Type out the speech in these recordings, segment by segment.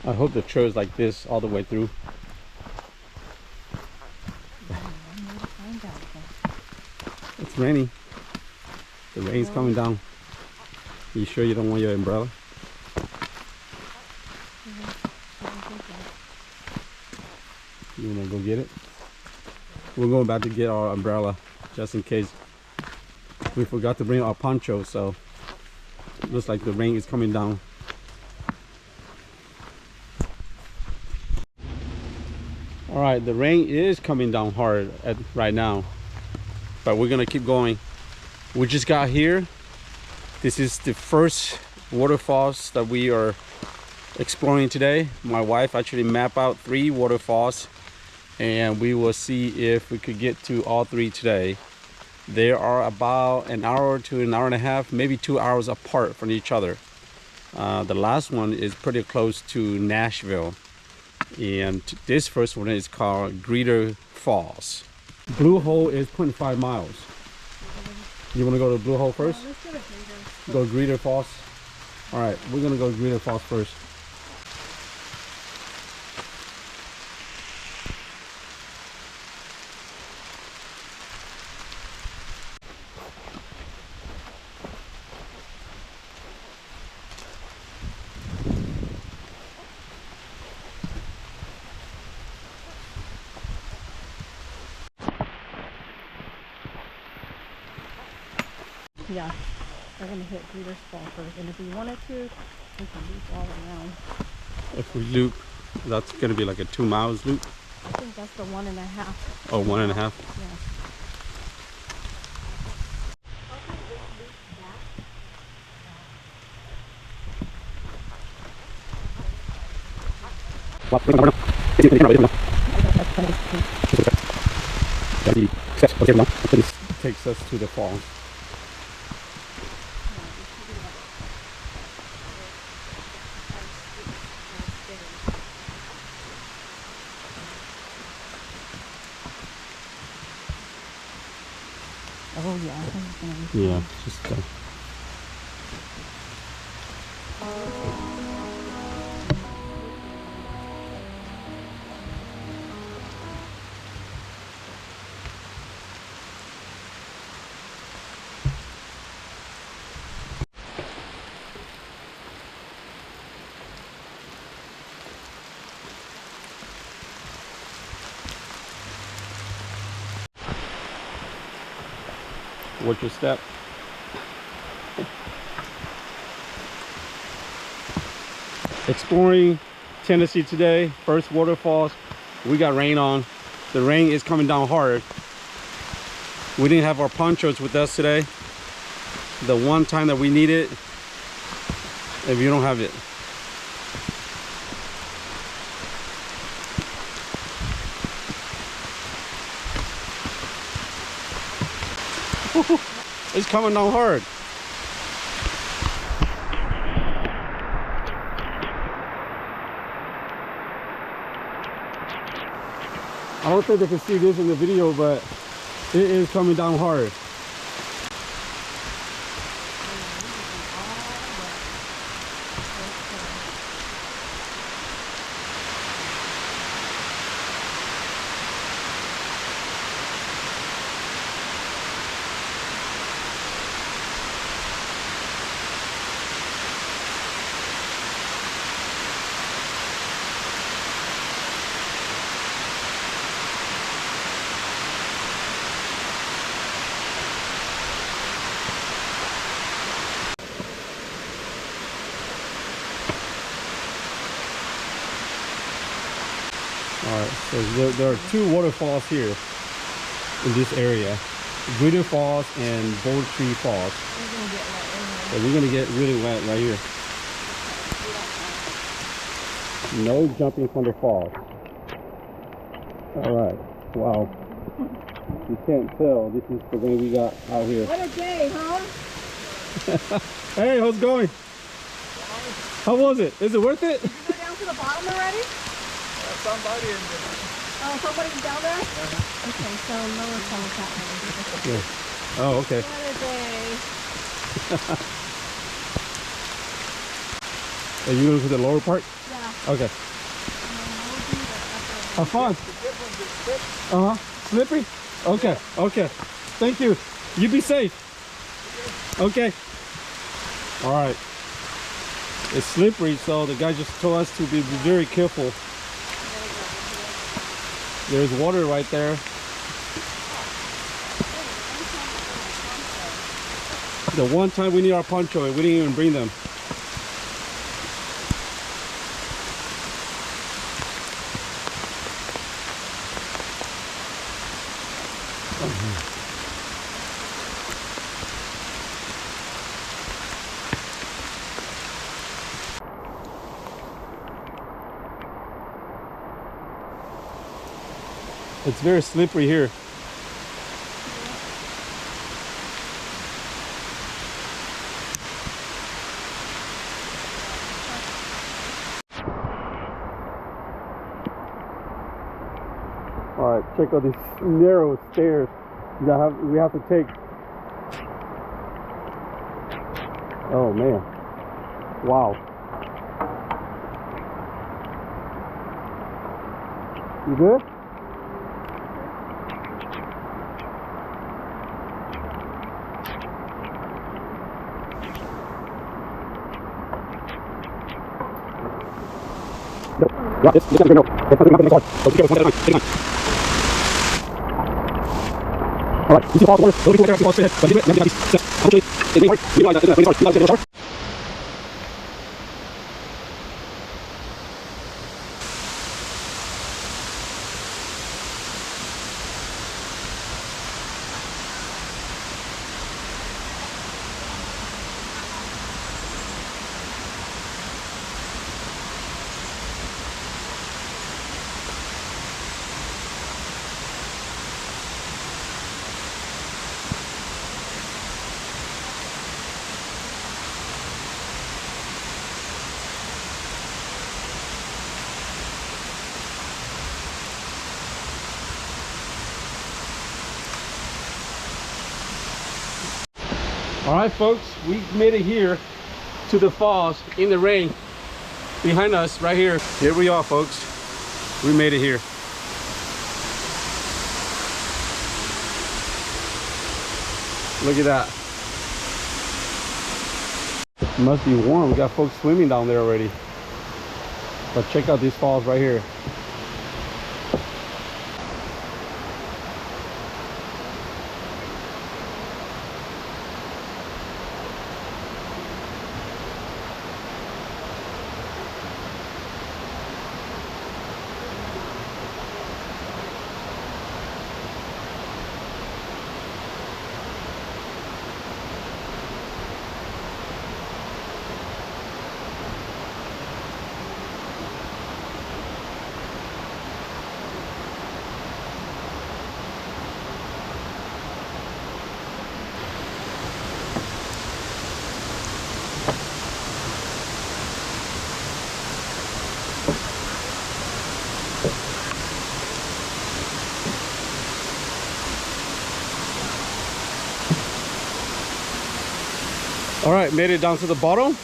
I hope the trail is like this all the way through. It's raining. The rain's coming down. You sure you don't want your umbrella? You wanna go get it? We're going back to get our umbrella just in case. We forgot to bring our poncho, so it looks like the rain is coming down. All right, the rain is coming down hard right now, but we're gonna keep going. We just got here. This is the first waterfalls that we are exploring today. My wife actually mapped out 3 waterfalls, and we will see if we could get to all 3 today. They are about an hour to an hour and a half, maybe 2 hours apart from each other. The last one is pretty close to Nashville, and this first one is called Greeter Falls. Blue Hole is 0.5 miles. You want to go to Blue Hole first? Let's go to Greeter. Go Greeter Falls. All right, we're gonna go Greeter Falls first. Yeah, we're gonna hit Greeter's Fall first, and if we wanted to, we can loop all around. If we loop, that's gonna be like a 2 miles loop. I think that's the 1.5. Oh, 1.5. Yeah. Takes us to the falls. Oh yeah, I think it's gonna be Yeah, just watch your step. Exploring Tennessee today, first waterfalls. We got rain on. The rain is coming down hard. We didn't have our ponchos with us today. The one time that we need it, if you don't have it. It's coming down hard. I don't think they can see this in the video, but it is coming down hard. Alright, so there are 2 waterfalls here in this area. Greeter Falls and Bold Tree Falls. We're gonna get wet right here. So we're gonna get really wet right here. No jumping from the falls. Alright, wow. You can't tell, this is the rain we got out here. What a day, huh? Hey, how's it going? How was it? Is it worth it? Did you go down to the bottom already? Somebody in there. Oh, somebody's down there? Okay, so lower falls that way. Yeah. Oh, okay. What a day. Are you going to the lower part? Yeah. Okay. Have fun. Slippery? Okay, okay. Thank you. You be safe. Okay. All right. It's slippery, so the guy just told us to be very careful. There's water right there. The one time we need our poncho, we didn't even bring them. It's very slippery here. All right, check out these narrow stairs that we have to take. Oh man, wow. You good? Yeah, this is no. That's not the next one. So be careful, one at a time. Take it on. All right, you see the water. Don't be too aggressive. Stay ahead. But you do it. Now unfortunately, it may work. You realize that when you start, you got to All right, folks, we made it here to the falls in the rain. Behind us, right here. Here we are, folks. We made it here. Look at that. It must be warm. We got folks swimming down there already. But check out these falls right here. All right, made it down to the bottom.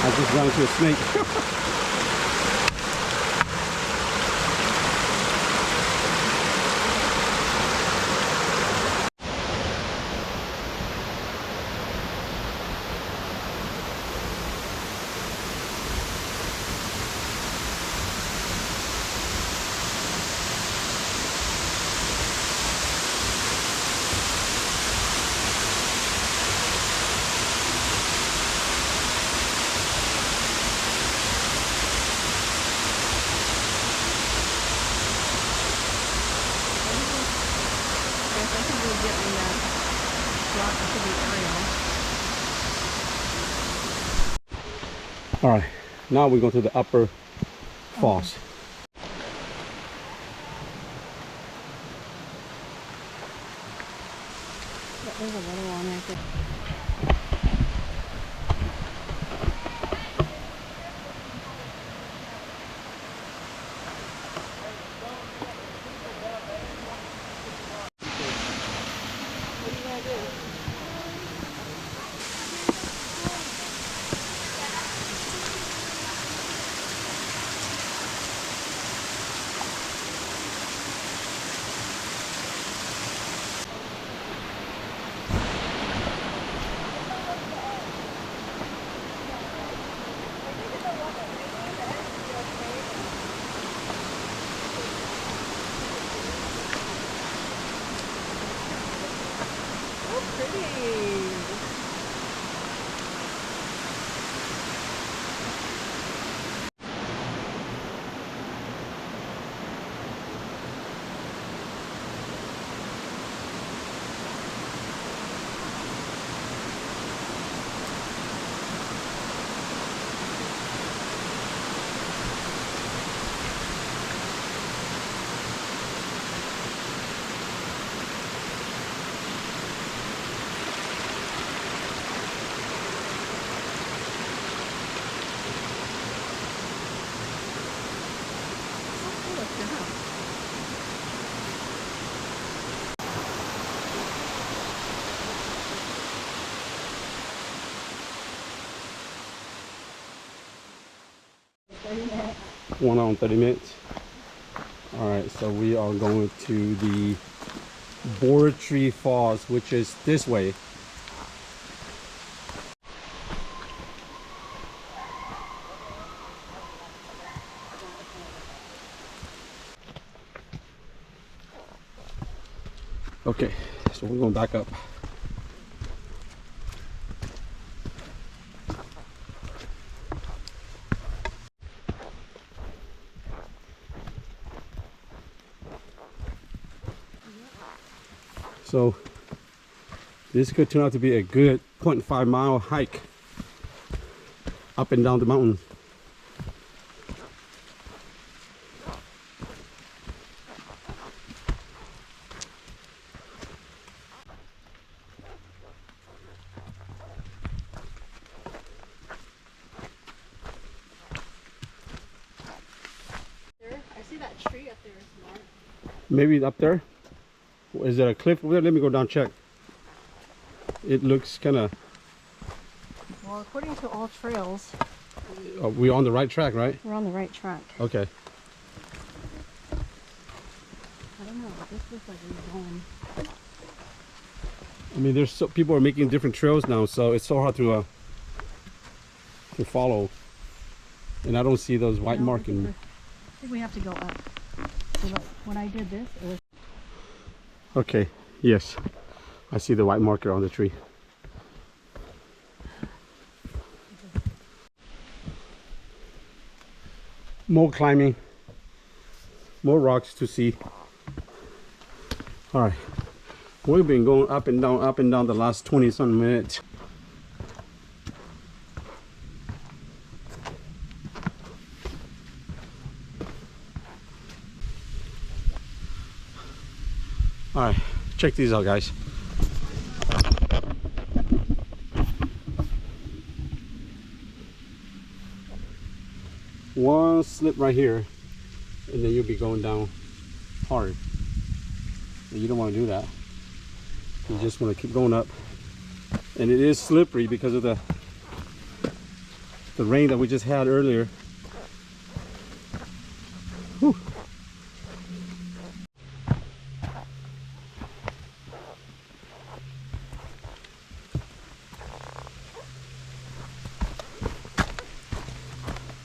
I just ran into a snake. All right, now we go to the upper falls. There's a little one right there. What are you gonna do? One hour and 30 minutes. All right, so we are going to the Board Tree Falls, which is this way. Okay, so we're going back up. So this could turn out to be a good 0.5 mile hike up and down the mountain. I see that tree up there, Mark. Maybe up there. Is there a cliff over there? Let me go down check. It looks kind of... Well, according to all trails, we're on the right track, right? we're on the right track. Okay. I don't know, but this looks like we're going. I mean, there's people are making different trails now, so it's so hard to follow. And I don't see those white No, markings. I think we have to go up. So look, when I did this, it was... Okay, yes. I see the white marker on the tree. More climbing. More rocks to see. All right. We've been going up and down the last 20-some minutes. All right, check these out, guys. One slip right here, and then you'll be going down hard. And you don't want to do that. You just want to keep going up. And it is slippery because of the rain that we just had earlier. Whew.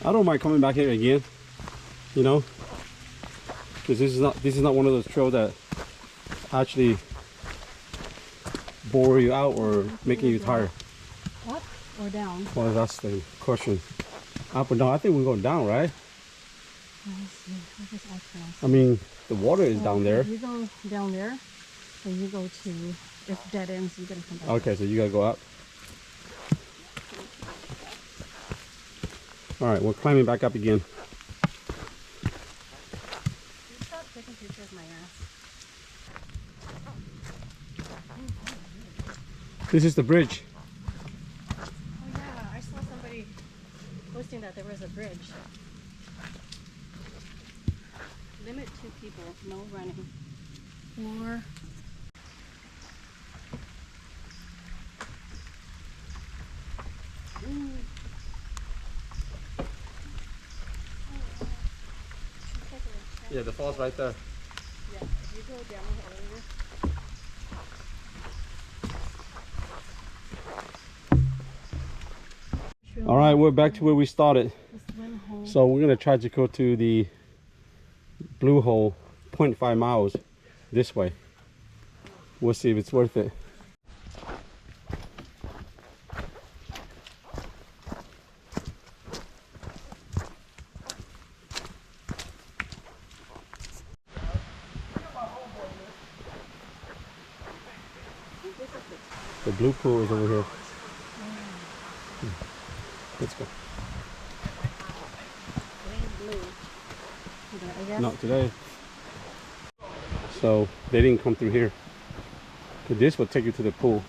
I don't mind coming back here again, you know, because this is not one of those trails that actually bore you out or making you tired. Up or down? Well, that's the question. Up or down? I think we're going down, right? Let me see. What is up now? I mean, the water is down there. You go down there, and you go to, if dead ends, you gotta come back. Okay, so you gotta go up. All right, we're climbing back up again. Stop taking pictures of my ass. This is the bridge. Oh yeah, I saw somebody posting that there was a bridge. Limit 2 people, no running. Or Yeah, the fall's right there. yeah, if you go down earlier. All right, we're back to where we started. The swim hole. So we're gonna try to go to the blue hole 0.5 miles this way. We'll see if it's worth it. The blue pool is over here. Let's go. Blue. I guess. Not today. So they didn't come through here. But this will take you to the pool.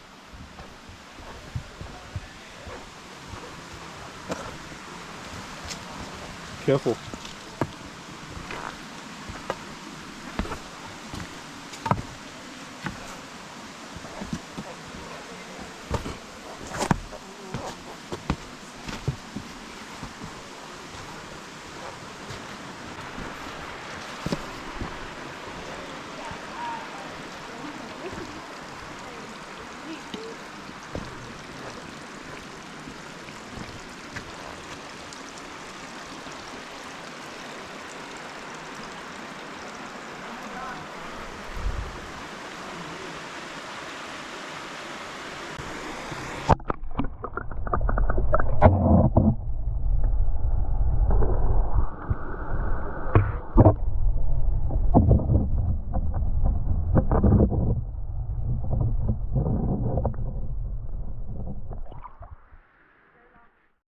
Careful.